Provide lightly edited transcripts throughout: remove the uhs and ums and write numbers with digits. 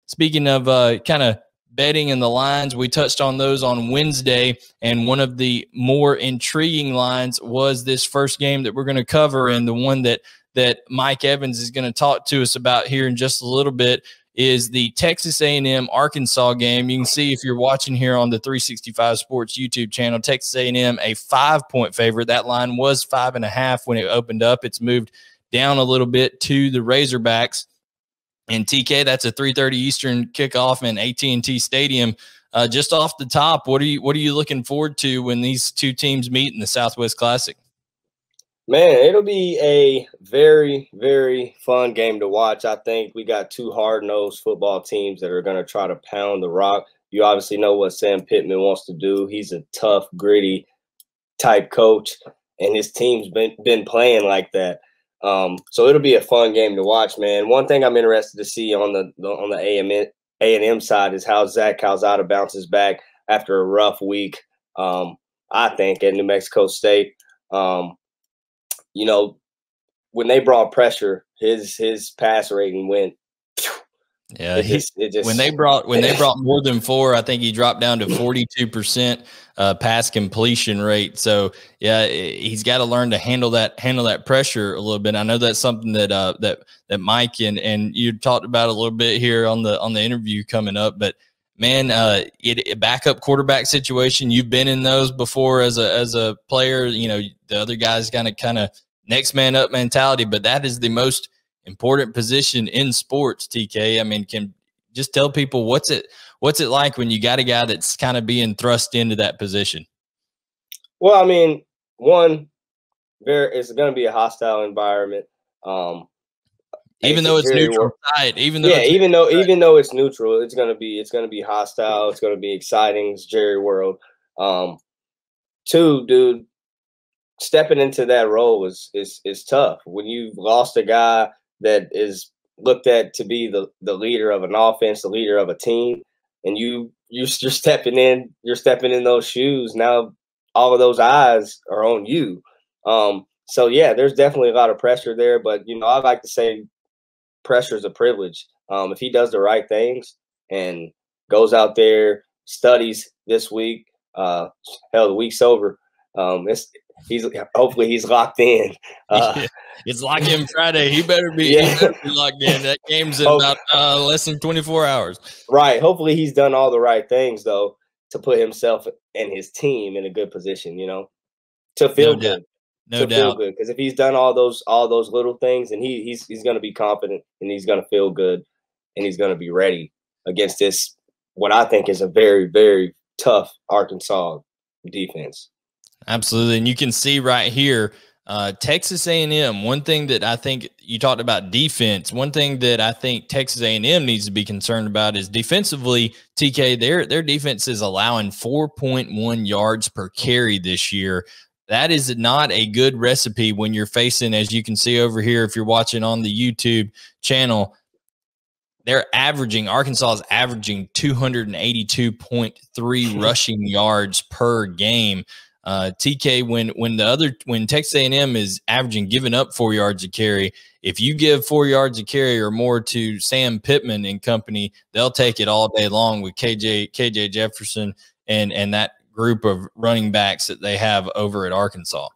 speaking of kind of betting and the lines, we touched on those on Wednesday, and one of the more intriguing lines was this first game that we're going to cover, and the one that Mike Evans is going to talk to us about here in just a little bit is the Texas A&M Arkansas game. You can see if you're watching here on the 365 Sports YouTube channel, Texas A&M a 5-point favorite. That line was 5.5 when it opened up. It's moved down a little bit to the Razorbacks. And TK, that's a 3:30 Eastern kickoff in AT&T Stadium. Just off the top, what are you looking forward to when these two teams meet in the Southwest Classic? Man, it'll be a very, very fun game to watch. I think we got two hard-nosed football teams that are going to try to pound the rock. You obviously know what Sam Pittman wants to do. He's a tough, gritty type coach, and his team's been playing like that. So it'll be a fun game to watch, man. One thing I'm interested to see on the A&M side is how Zach Calzada bounces back after a rough week, I think, at New Mexico State. You know, when they brought pressure, his pass rating went. Yeah, when they brought more than 4, I think he dropped down to 42% pass completion rate. So yeah, he's got to learn to handle that pressure a little bit. I know that's something that Mike and you talked about a little bit here on the interview coming up. But man, a backup quarterback situation, you've been in those before as a player. You know, the other guys kind of next man up mentality, but that is the most important position in sports, TK. I mean, can just tell people what's it like when you got a guy that's kind of being thrust into that position? Well, I mean, it's going to be a hostile environment. Even though it's neutral site, even though it's neutral, it's going to be hostile. It's going to be exciting. It's Jerry World. 2, dude, stepping into that role is tough. When you've lost a guy that is looked at to be the leader of an offense, the leader of a team, and you're stepping in those shoes. Now all of those eyes are on you. So yeah, there's definitely a lot of pressure there, but you know, I like to say pressure is a privilege. If he does the right things and goes out there, studies this week, the week's over. Hopefully he's locked in. It's lock-in Friday. He better be locked in. That game's in about less than 24 hours. Right. Hopefully he's done all the right things though to put himself and his team in a good position. You know, to feel good. No doubt. Feel good, because if he's done all those little things, and he's going to be confident, and he's going to feel good, and he's going to be ready against this, what I think is a very, very tough Arkansas defense. Absolutely. And you can see right here, Texas A&M, one thing that I think you talked about defense, one thing that I think Texas A&M needs to be concerned about is defensively, TK, their defense is allowing 4.1 yards per carry this year. That is not a good recipe when you're facing, as you can see over here, if you're watching on the YouTube channel, Arkansas is averaging 282.3 rushing yards per game. TK, when Texas A&M is averaging giving up 4 yards a carry, if you give 4 yards a carry or more to Sam Pittman and company, they'll take it all day long with KJ Jefferson and that group of running backs that they have over at Arkansas.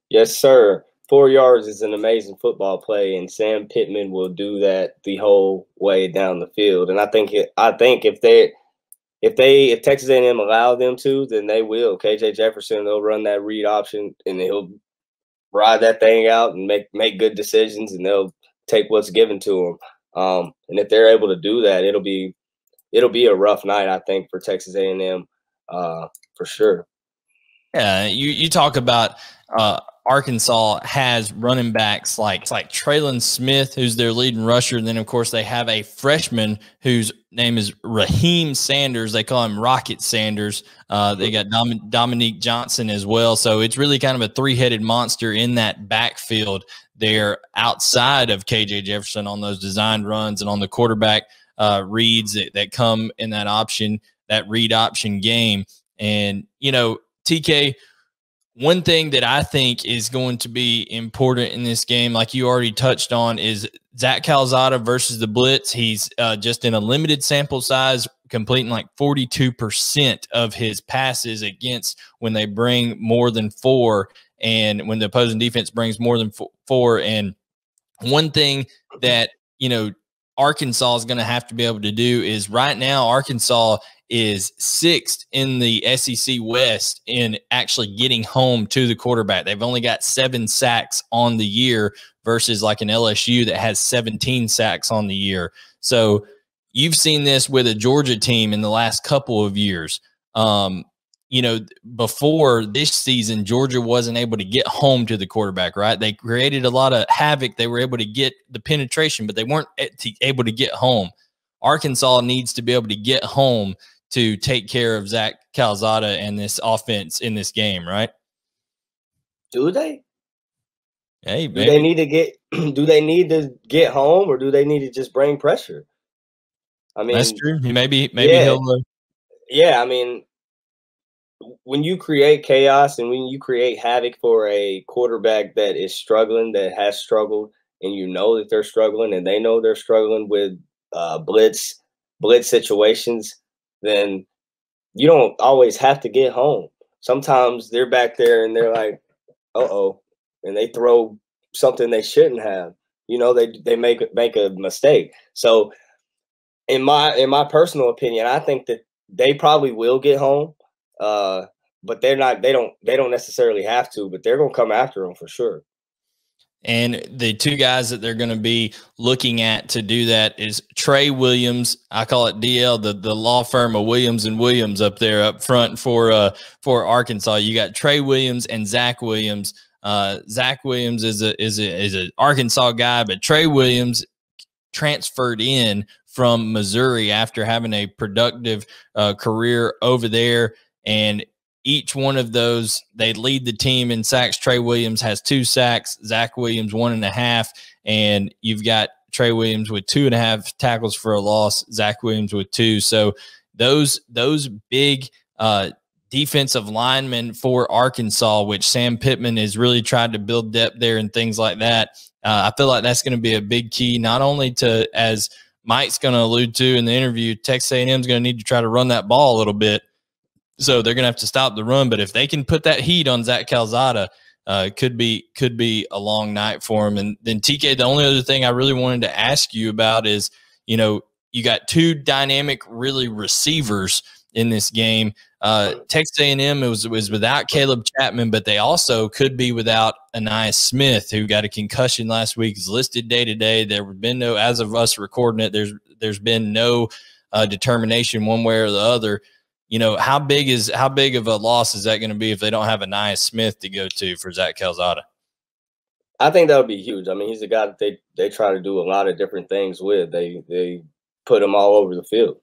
Yes, sir. 4 yards is an amazing football play, and Sam Pittman will do that the whole way down the field. And I think if Texas A&M allow them to, then they will. KJ Jefferson, they'll run that read option, and he'll ride that thing out and make good decisions, and they'll take what's given to them. And if they're able to do that, it'll be a rough night, I think, for Texas A&M, for sure. Yeah, you talk about Arkansas has running backs like Traylon Smith, who's their leading rusher. And then, of course, they have a freshman whose name is Raheem Sanders. They call him Rocket Sanders. They got Dominique Johnson as well. So it's really kind of a three-headed monster in that backfield there outside of KJ Jefferson on those designed runs and on the quarterback reads that come in that read option game. And, you know, TK, one thing that I think is going to be important in this game, like you already touched on, is Zach Calzada versus the blitz. He's just in a limited sample size, completing like 42% of his passes against when they bring more than 4, and when the opposing defense brings more than 4. And one thing that, Arkansas is going to have to be able to do is, right now Arkansas is 6th in the SEC West in actually getting home to the quarterback. They've only got 7 sacks on the year versus like an LSU that has 17 sacks on the year. So you've seen this with a Georgia team in the last couple of years. Before this season, Georgia wasn't able to get home to the quarterback, right? They created a lot of havoc. They were able to get the penetration, but they weren't able to get home. Arkansas needs to be able to get home to take care of Zach Calzada and this offense in this game, right? Do they? Hey, do they need to get home, or do they need to just bring pressure? I mean, that's true. Maybe he'll. Yeah, I mean, when you create chaos and when you create havoc for a quarterback that is struggling, that has struggled, and you know that they're struggling, and they know they're struggling with blitz situations, then you don't always have to get home. Sometimes they're back there and they're like, uh-oh, and they throw something they shouldn't have. They make a mistake. So in my personal opinion, I think that they probably will get home. But they don't necessarily have to, but they're going to come after them for sure. And the 2 guys that they're going to be looking at to do that is Trey Williams. I call it DL, the law firm of Williams and Williams up there up front for Arkansas. You got Trey Williams and Zach Williams. Zach Williams is a Arkansas guy, but Trey Williams transferred in from Missouri after having a productive career over there. And each one of those, they lead the team in sacks. Trey Williams has 2 sacks, Zach Williams 1.5, and you've got Trey Williams with 2.5 tackles for a loss, Zach Williams with 2. So those big defensive linemen for Arkansas, which Sam Pittman has really tried to build depth there and things like that. I feel like that's going to be a big key, not only to, as Mike's going to allude to in the interview, Texas A&M is going to need to try to run that ball a little bit. So they're going to have to stop the run. But if they can put that heat on Zach Calzada, could be a long night for him. And then TK, the only other thing I really wanted to ask you about is, you got 2 dynamic, really, receivers in this game. Texas A&M was without Caleb Chapman, but they also could be without Anais Smith, who got a concussion last week. Is listed day-to-day. There have been no, as of us recording it, there's been no determination one way or the other. How big of a loss is that going to be if they don't have Anais Smith to go to for Zach Calzada? I think that would be huge. I mean, he's a guy that they try to do a lot of different things with. They put him all over the field.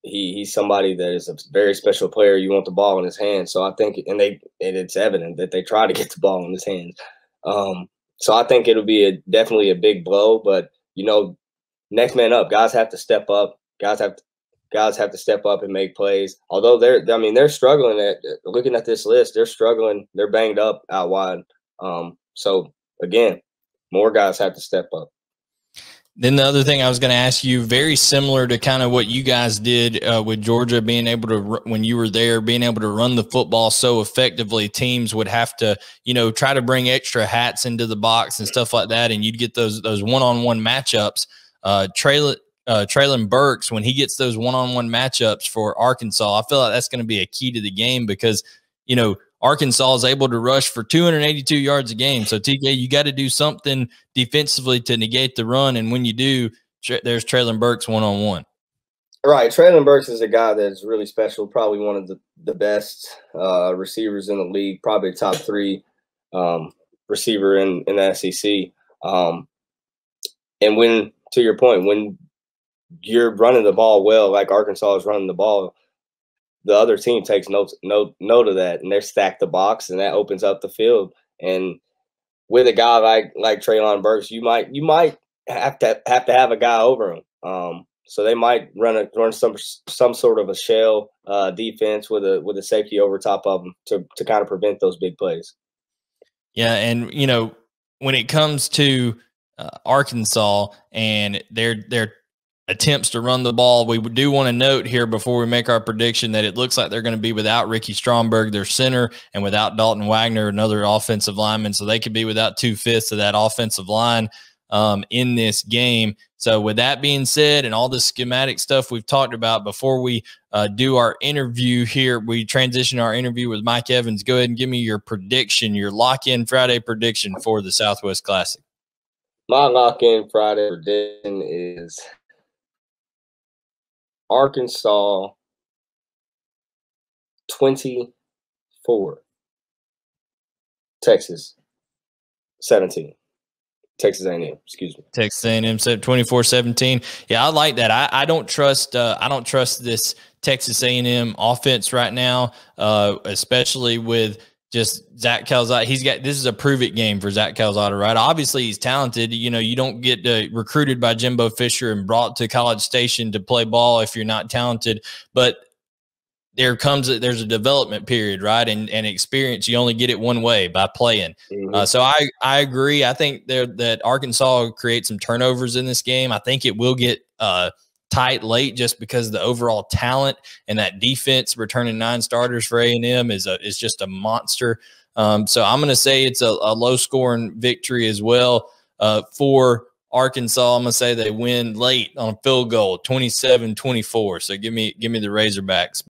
He's somebody that is a very special player. You want the ball in his hands. So I think, and it's evident that they try to get the ball in his hands. So I think it'll be definitely a big blow, but next man up, guys have to step up. Guys have to step up and make plays. Although they're struggling looking at this list, they're struggling. They're banged up out wide. So again, more guys have to step up. Then the other thing I was going to ask you, very similar to kind of what you guys did with Georgia, being able to, when you were there, being able to run the football so effectively, teams would have to, try to bring extra hats into the box and stuff like that. And you'd get those one-on-one matchups. Traylon Burks, when he gets those one-on-one matchups for Arkansas, I feel like that's going to be a key to the game because, Arkansas is able to rush for 282 yards a game. So, TK, you got to do something defensively to negate the run. And when you do, there's Traylon Burks one-on-one. Right. Traylon Burks is a guy that's really special, probably one of the best receivers in the league, probably top 3 receiver in the SEC. And when, to your point, when you're running the ball well, like Arkansas is running the ball, the other team takes note of that, and they stack the box, and that opens up the field. And with a guy like Traylon Burks, you might have to have a guy over him. So they might run some sort of a shell defense with a safety over top of them to kind of prevent those big plays. Yeah, and when it comes to Arkansas and their attempts to run the ball, we do want to note here before we make our prediction that it looks like they're going to be without Ricky Stromberg, their center, and without Dalton Wagner, another offensive lineman. So they could be without 2/5 of that offensive line in this game. So with that being said, and all the schematic stuff we've talked about, before we do our interview here, we transition our interview with Mike Evans. Go ahead and give me your prediction, your lock-in Friday prediction for the Southwest Classic. My lock-in Friday prediction is Arkansas 24, Texas 17. Texas A&M, excuse me. Texas A&M said 24-17. Yeah, I like that. I don't trust this Texas A&M offense right now, especially with just Zach Calzada. This is a prove-it game for Zach Calzada, right? Obviously, he's talented. You don't get recruited by Jimbo Fisher and brought to College Station to play ball if you're not talented. But there's a development period, right? And experience, you only get it one way, by playing. So I agree. I think that Arkansas will create some turnovers in this game. I think it will get tight late just because of the overall talent, and that defense returning 9 starters for A&M is just a monster. So I'm going to say it's a low scoring victory as well for Arkansas. I'm going to say they win late on a field goal, 27-24. So give me the Razorbacks.